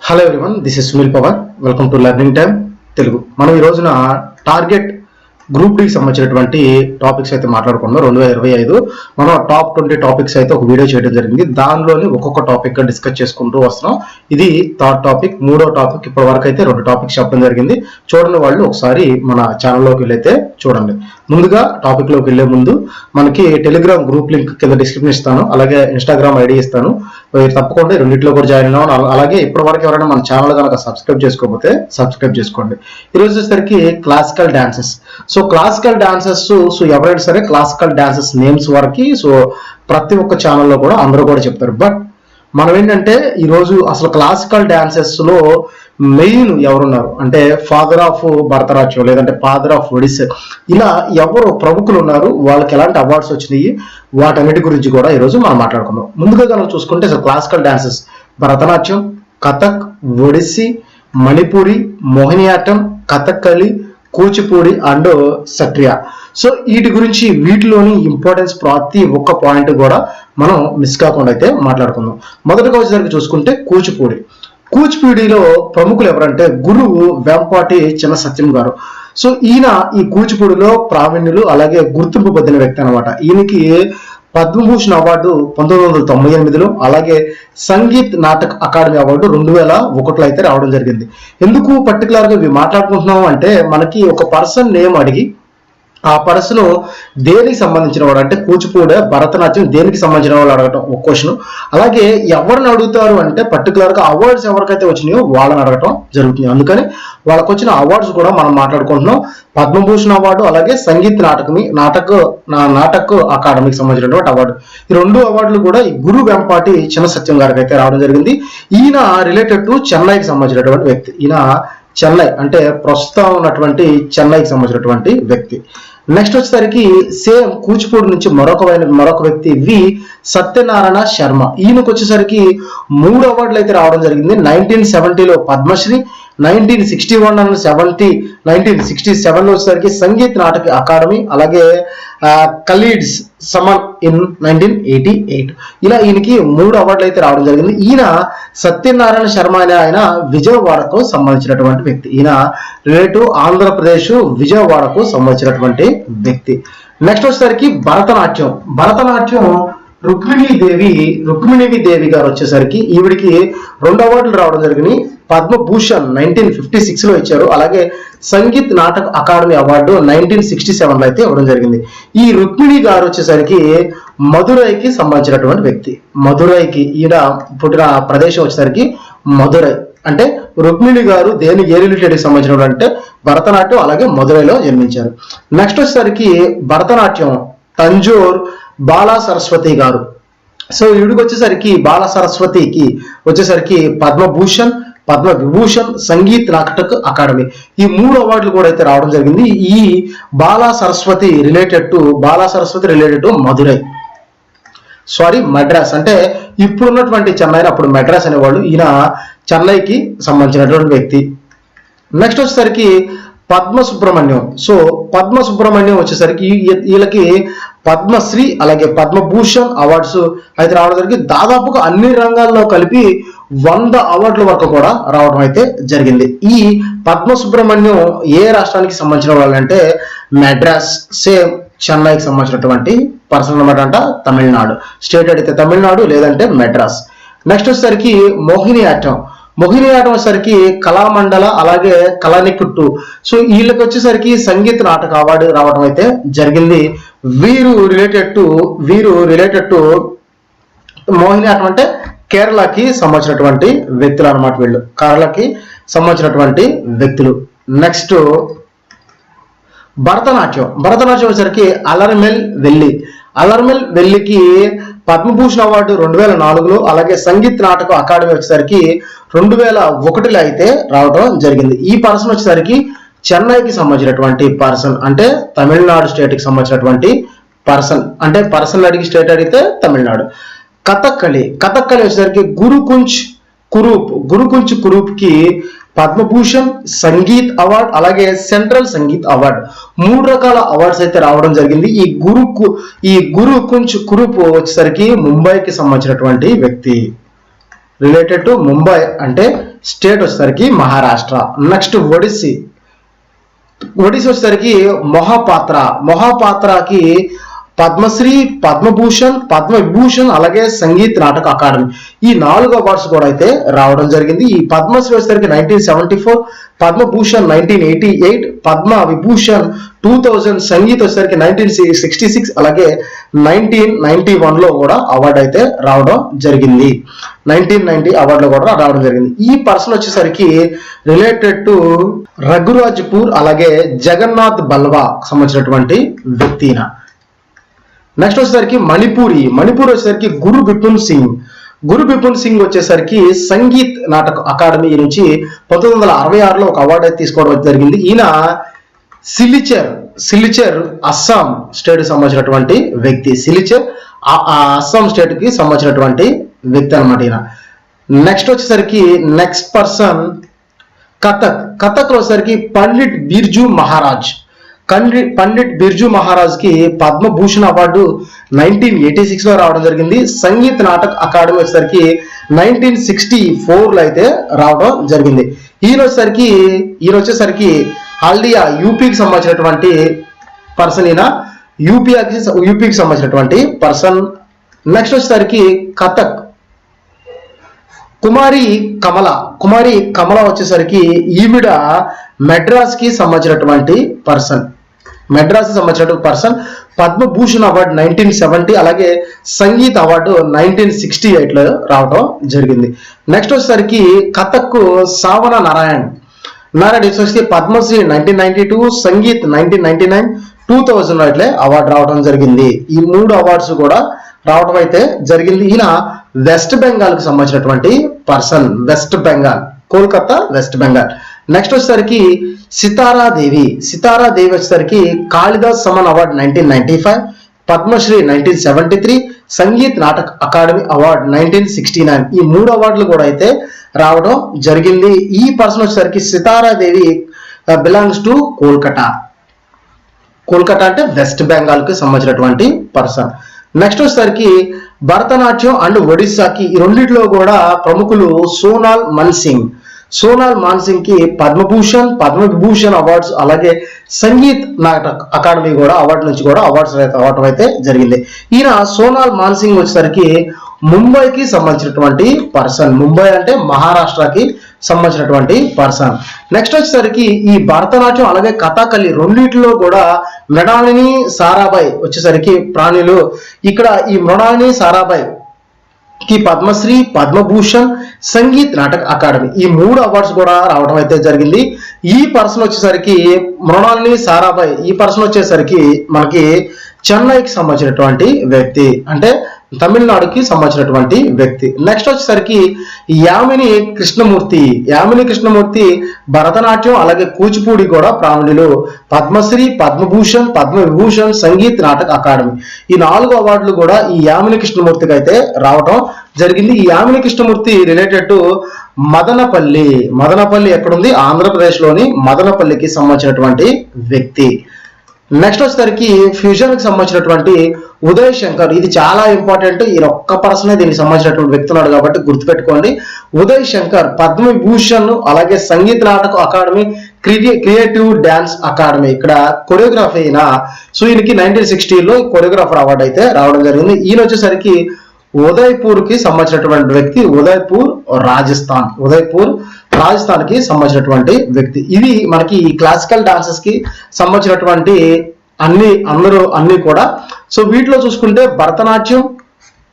Hello everyone, this is Sunil power. Welcome to learning time Telugu. మనం ఈ రోజున టార్గెట్ గ్రూప్ డి సంబంధించినటువంటి టాపిక్స్ అయితే మాట్లాడుకున్నాం. 2025 మనం టాప్ 20 టాపిక్స్ అయితే ఒక వీడియో చేయడం జరిగింది. దానిలోని ఒక్కొక్క టాపిక్ డిస్కస్ చేసుకుంటూ వస్తున్నాం. ఇది థర్డ్ టాపిక్, మూడో టాపిక్. ఇప్పటి వరకు అయితే 2 టాపిక్స్ చెప్పడం జరిగింది. చూడని వాళ్ళు ఒకసారి మన ఛానల్లోకి వెళ్ళైతే చూడండి. ముందుగా టాపిక్ లోకి వెళ్లే ముందు మనకి టెలిగ్రామ్ గ్రూప్ లింక్ కింద డిస్క్రిప్షన్ ఇస్తాను, అలాగే ఇన్స్టాగ్రామ్ ఐడి ఇస్తాను. తప్పకుండా రెండింటిలో కూడా జాయిన్ అవ్వండి. అలాగే ఇప్పటి వరకు ఎవరైనా మన ఛానల్ కనుక సబ్స్క్రైబ్ చేసుకోకపోతే సబ్స్క్రైబ్ చేసుకోండి. ఈరోజు వచ్చేసరికి classical dances. So classical dances, so ఎవరైనా సరే క్లాసికల్ డాన్సెస్ నేమ్స్ వరకు సో ప్రతి ఒక్క ఛానల్లో కూడా అందరూ కూడా చెప్తారు. బట్ మనం ఏంటంటే ఈరోజు అసలు క్లాసికల్ డాన్సెస్ లో మెయిన్ ఎవరున్నారు అంటే ఫాదర్ ఆఫ్ భరతనాట్యం, లేదంటే ఫాదర్ ఆఫ్ ఒడిస్సీ, ఇలా ఎవరు ప్రముఖులు ఉన్నారు, వాళ్ళకి ఎలాంటి అవార్డ్స్ వచ్చినాయి, వాటన్నిటి గురించి కూడా ఈరోజు మనం మాట్లాడుకుందాం. ముందుగా కనుక చూసుకుంటే అసలు dances Bharatanatyam, Kathak, Odissi, Manipuri, Mohiniyattam, Kathakali, Kuchipudi and Sattriya. So వీటి గురించి, వీటిలోని ఇంపార్టెన్స్ ప్రతి ఒక్క పాయింట్ కూడా మనం మిస్ కాకుండా అయితే మాట్లాడుకుందాం. మొదటగా వచ్చేసరికి చూసుకుంటే కూచిపూడి. కూచిపూడిలో ప్రముఖులు ఎవరంటే గురువు వెంపాటి చిన్న సత్యం గారు. సో ఈయన ఈ కూచిపూడిలో ప్రావీణ్యులు, అలాగే గుర్తింపు పొందిన వ్యక్తి అనమాట. ఈయనకి పద్మభూషణ్ అవార్డు 1998లో, అలాగే సంగీత్ నాటక్ అకాడమీ అవార్డు 2001లో అయితే రావడం జరిగింది. ఎందుకు పర్టికులర్ గా ఇవి మాట్లాడుకుంటున్నాం అంటే, మనకి ఒక పర్సన్ నేమ్ అడిగి ఆ పర్సన్ దేనికి సంబంధించిన వాడు అంటే కూచిపూడి, భరతనాట్యం దేనికి సంబంధించిన వాళ్ళు అడగటం ఒక క్వశ్చన్. అలాగే ఎవరిని అడుగుతారు అంటే పర్టికులర్ గా అవార్డ్స్ ఎవరికైతే వచ్చినాయో వాళ్ళని అడగటం జరుగుతుంది. అందుకని వాళ్ళకి వచ్చిన అవార్డ్స్ కూడా మనం మాట్లాడుకుంటున్నాం. పద్మభూషణ్ అవార్డు, అలాగే సంగీత్ నాటక్ అకాడమీకి సంబంధించినటువంటి అవార్డు. ఈ 2 అవార్డులు కూడా ఈ గురు వెంపాటి చిన్న సత్యం గారికి అయితే రావడం జరిగింది. ఈయన రిలేటెడ్ టు చెన్నైకి సంబంధించినటువంటి వ్యక్తి. ఈయన చెన్నై అంటే ప్రస్తుతం ఉన్నటువంటి చెన్నైకి సంబంధించినటువంటి వ్యక్తి. నెక్స్ట్ వచ్చేసరికి సేమ్ కూచిపూడి నుంచి మరొక వ్యక్తి వి సత్యనారాయణ శర్మ. ఈయనకు వచ్చేసరికి 3 అవార్డులు అయితే రావడం జరిగింది. 1970లో పద్మశ్రీ, 1961 అండ్ 1967లో వచ్చేసరికి సంగీత్ నాటక అకాడమీ, అలాగే కలీడ్స్ సమన్ ఇన్ 1988. ఇలా ఈయనకి 3 అవార్డులు అయితే రావడం జరిగింది. ఈయన సత్యనారాయణ శర్మ అనే ఆయన విజయవాడకు సంబంధించినటువంటి వ్యక్తి. ఈయన రిలేటివ్ ఆంధ్రప్రదేశ్ విజయవాడకు సంబంధించినటువంటి వ్యక్తి. నెక్స్ట్ వచ్చేసరికి భరతనాట్యం రుక్మిణీదేవి గారు వచ్చేసరికి ఈవిడికి 2 అవార్డులు రావడం జరిగింది. పద్మభూషణ్ 1956లో ఇచ్చారు, అలాగే సంగీత్ నాటక్ అకాడమీ అవార్డు 1967లో అయితే ఇవ్వడం జరిగింది. ఈ రుక్మిణి గారు వచ్చేసరికి మధురైకి సంబంధించినటువంటి వ్యక్తి. మధురైకి ఈయన పుట్టిన ప్రదేశం వచ్చేసరికి మధురై. అంటే రుక్మిణి గారు ఏ రిలేటెడ్కి సంబంధించిన అంటే భరతనాట్యం, అలాగే మధురైలో జన్మించారు. నెక్స్ట్ వచ్చేసరికి భరతనాట్యం తంజోర్ బాలా సరస్వతి గారు. సో ఈవిడికి వచ్చేసరికి బాలా సరస్వతికి వచ్చేసరికి పద్మవిభూషణ్, సంగీత్ నాటక్ అకాడమీ, ఈ 3 అవార్డులు కూడా అయితే రావడం జరిగింది. ఈ బాలా సరస్వతి రిలేటెడ్ టు మద్రాస్. అంటే ఇప్పుడున్నటువంటి చెన్నై, అప్పుడు మద్రాస్ అనేవాళ్ళు. ఈయన చెన్నైకి సంబంధించినటువంటి వ్యక్తి. నెక్స్ట్ వచ్చేసరికి పద్మసుబ్రహ్మణ్యం. సో పద్మసుబ్రహ్మణ్యం వచ్చేసరికి వీళ్ళకి పద్మశ్రీ, అలాగే పద్మభూషణ్ అవార్డ్స్ అయితే రావడం జరిగింది. దాదాపుగా అన్ని రంగాల్లో కలిపి 100 అవార్డుల వరకు కూడా రావడం అయితే జరిగింది. ఈ పద్మసుబ్రహ్మణ్యం ఏ రాష్ట్రానికి సంబంధించిన వాళ్ళంటే మద్రాస్, సేమ్ చెన్నైకి సంబంధించినటువంటి పర్సన్ అనమాట. అంట తమిళనాడు స్టేట్ అడిగితే తమిళనాడు, లేదంటే మద్రాస్. నెక్స్ట్ వచ్చేసరికి మోహినియాట్టం వచ్చేసరికి కళామండల, అలాగే కళానికుట్టు. సో వీళ్ళకి వచ్చేసరికి సంగీత నాటక అవార్డు రావడం అయితే జరిగింది. వీరు రిలేటెడ్ టు మోహినియాట్టం అంటే కేరళకి సంబంధించినటువంటి వ్యక్తులు అనమాట. వీళ్ళు కేరళకి సంబంధించినటువంటి వ్యక్తులు. నెక్స్ట్ భరతనాట్యం వచ్చేసరికి అలర్మెల్ వెల్లికి పద్మభూషణ్ అవార్డు 2004లో, అలాగే సంగీత్ నాటక అకాడమీ వచ్చేసరికి 2001లో అయితే రావడం జరిగింది. ఈ పర్సన్ వచ్చేసరికి చెన్నైకి సంబంధించినటువంటి పర్సన్, అంటే తమిళనాడు స్టేట్ కి సంబంధించినటువంటి పర్సన్. అంటే పర్సన్ అడిగి స్టేట్ అడిగితే తమిళనాడు. కథక్కలి వచ్చేసరికి గురుకుంచ్ కురూప్ కి పద్మభూషణ్, సంగీత్ అవార్డ్, అలాగే సెంట్రల్ సంగీత్ అవార్డ్, 3 రకాల అవార్డ్స్ అయితే రావడం జరిగింది. ఈ గురుకుంచ్ కురూప్ వచ్చేసరికి ముంబైకి సంబంధించినటువంటి వ్యక్తి. రిలేటెడ్ టు ముంబై అంటే స్టేట్ వచ్చేసరికి మహారాష్ట్ర. నెక్స్ట్ ఒడిస్సీ వచ్చేసరికి మొహాపాత్రకి పద్మశ్రీ, పద్మభూషణ్, పద్మవిభూషణ్ అలాగే సంగీత్ నాటక అకాడమీ ఈ 4 అవార్డ్స్ కూడా అయితే రావడం జరిగింది. ఈ పద్మశ్రీ వచ్చేసరికి 1974, పద్మభూషణ్ 1988, పద్మ విభూషణ్ 2000, సంగీత్ వచ్చేసరికి 1966 అలాగే 1991లో కూడా అవార్డు అయితే రావడం జరిగింది. 1990 అవార్డులో కూడా రావడం జరిగింది. ఈ పర్సన్ వచ్చేసరికి రిలేటెడ్ టు రఘురాజ్పూర్ అలాగే జగన్నాథ్ బల్వా సంబంధించినటువంటి వ్యక్తిన. నెక్స్ట్ వచ్చేసరికి మణిపూర్ వచ్చేసరికి గురు బిపిన్ సింగ్ వచ్చేసరికి సంగీత్ నాటక అకాడమీ నుంచి 1966లో ఒక అవార్డు అయితే తీసుకోవడం జరిగింది. ఈయన సిలిచర్ అస్సాం స్టేట్ సంబంధించినటువంటి వ్యక్తి. సిలిచర్ అస్సాం స్టేట్ కి సంబంధించినటువంటి వ్యక్తి అనమాట ఈయన. నెక్స్ట్ వచ్చేసరికి నెక్స్ట్ పర్సన్ కథక్ వచ్చేసరికి పండిట్ బిర్జూ మహారాజ్ కి పద్మభూషణ్ అవార్డు 1986లో రావడం జరిగింది. సంగీత్ నాటక్ అకాడమీ వచ్చేసరికి 1964లో అయితే రావడం జరిగింది. ఈయన వచ్చేసరికి హల్దియా యూపీకి సంబంధించినటువంటి పర్సన్. ఈయన యూపీకి సంబంధించినటువంటి పర్సన్. నెక్స్ట్ వచ్చేసరికి కథక్ కుమారి కమల వచ్చేసరికి ఈవిడ మెడ్రాస్ కి సంబంధించినటువంటి పర్సన్. పద్మభూషణ్ అవార్డు 1970 అలాగే సంగీత్ అవార్డు 1968లో రావడం జరిగింది. నెక్స్ట్ వచ్చేసరికి కథక్ సావన నారాయణ్ వచ్చేసరికి పద్మశ్రీ 1992, సంగీత్ 1999, 2000 ఇట్లే అవార్డు రావడం జరిగింది. ఈ 3 అవార్డ్స్ కూడా రావడం అయితే జరిగింది. ఈయన వెస్ట్ బెంగాల్ కి సంబంధించినటువంటి పర్సన్. కోల్కతా వెస్ట్ బెంగాల్. నెక్స్ట్ వచ్చేసరికి సితారాదేవి వచ్చేసరికి Kalidas Samman award 1995, Padmashri 1973, Sangeet Natak academy award 1969 ఈ 3 అవార్డులు కూడా అయితే రావడం జరిగింది. ఈ పర్సన్ వచ్చేసరికి సితారాదేవి బిలాంగ్స్ టు కోల్కతా అంటే వెస్ట్ బెంగాల్ కి సంబంధించినటువంటి పర్సన్. నెక్స్ట్ వచ్చేసరికి భరతనాట్యం అండ్ ఒడిస్సాకి ఈ రెండిట్లో కూడా ప్రముఖులు సోనాల్ మాన్సింగ్ కి పద్మవిభూషణ్ అవార్డ్స్ అలాగే సంగీత్ నాటక్ అకాడమీ కూడా అవార్డు నుంచి కూడా అవార్డ్స్ రావడం అయితే జరిగింది. ఈయన సోనాల్ మాన్సింగ్ వచ్చేసరికి ముంబైకి సంబంధించినటువంటి పర్సన్. ముంబై అంటే మహారాష్ట్రకి సంబంధించినటువంటి పర్సన్. నెక్స్ట్ వచ్చేసరికి ఈ భరతనాట్యం అలాగే కథాకళి రెండింటిలో కూడా మృణాలిని సారాభాయ్ వచ్చేసరికి ప్రాణులు. ఇక్కడ ఈ మృణాలిని సారాభాయ్ కి పద్మశ్రీ, పద్మభూషణ్, సంగీత్ నాటక్ అకాడమీ ఈ 3 అవార్డ్స్ కూడా రావడం అయితే జరిగింది. ఈ పర్సన్ వచ్చేసరికి మృణాలిని సారాభాయ్ ఈ పర్సన్ వచ్చేసరికి మనకి చెన్నైకి సంబంధించినటువంటి వ్యక్తి అంటే తమిళనాడుకి సంబంధించినటువంటి వ్యక్తి. నెక్స్ట్ వచ్చేసరికి యామిని కృష్ణమూర్తి భరతనాట్యం అలాగే కూచిపూడి కూడా ప్రావీణ్యులు. పద్మశ్రీ, పద్మభూషణ్, పద్మవిభూషణ్, సంగీత్ నాటక్ అకాడమీ ఈ 4 అవార్డులు కూడా ఈ యామిని కృష్ణమూర్తికి అయితే రావడం జరిగింది. ఈ యామిని కృష్ణమూర్తి రిలేటెడ్ టు మదనపల్లి ఎక్కడుంది? ఆంధ్రప్రదేశ్ లోని మదనపల్లికి సంబంధించినటువంటి వ్యక్తి. నెక్స్ట్ వచ్చేసరికి ఫ్యూజన్ కి సంబంధించినటువంటి ఉదయ్ శంకర్. ఇది చాలా ఇంపార్టెంట్. ఈ ఒక్క పర్సనే దీనికి సంబంధించినటువంటి వ్యక్తి ఉన్నాడు కాబట్టి గుర్తుపెట్టుకోండి. ఉదయ్ శంకర్ పద్మవిభూషణ్ అలాగే సంగీత్ నాటక అకాడమీ, క్రియేటివ్ డాన్స్ అకాడమీ ఇక్కడ కొరియోగ్రఫీ అయినా. సో ఈయనకి 1960లో కొరియోగ్రాఫర్ అవార్డు అయితే రావడం జరిగింది. ఈయన వచ్చేసరికి ఉదయ్పూర్ కి సంబంధించినటువంటి వ్యక్తి. ఉదయ్పూర్ రాజస్థాన్ కి సంబంధించినటువంటి వ్యక్తి. ఇది మనకి ఈ క్లాసికల్ డాన్సెస్ కి సంబంధించినటువంటి అన్ని కూడా. సో వీటిలో చూసుకుంటే భరతనాట్యం,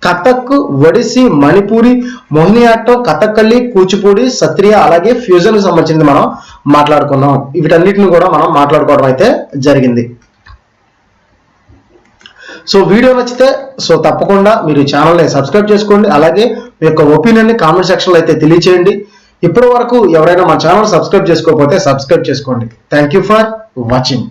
కథక్, ఒడిస్సీ, మణిపూరి, మోహినియాట్టం, కథకళి, కూచిపూడి, సత్రియ అలాగే ఫ్యూజన్ కి సంబంధించింది మనం మాట్లాడుకున్నాం. వీటన్నిటిని కూడా మనం మాట్లాడుకోవడం అయితే జరిగింది. సో వీడియో నచ్చితే తప్పకుండా మీరు ఛానల్ని సబ్స్క్రైబ్ చేసుకోండి. అలాగే మీ యొక్క ఒపీనియన్ని కామెంట్ సెక్షన్లో అయితే తెలియచేయండి. ఇప్పటి వరకు ఎవరైనా మా ఛానల్ సబ్స్క్రైబ్ చేసుకోకపోతే సబ్స్క్రైబ్ చేసుకోండి. Thank you for watching.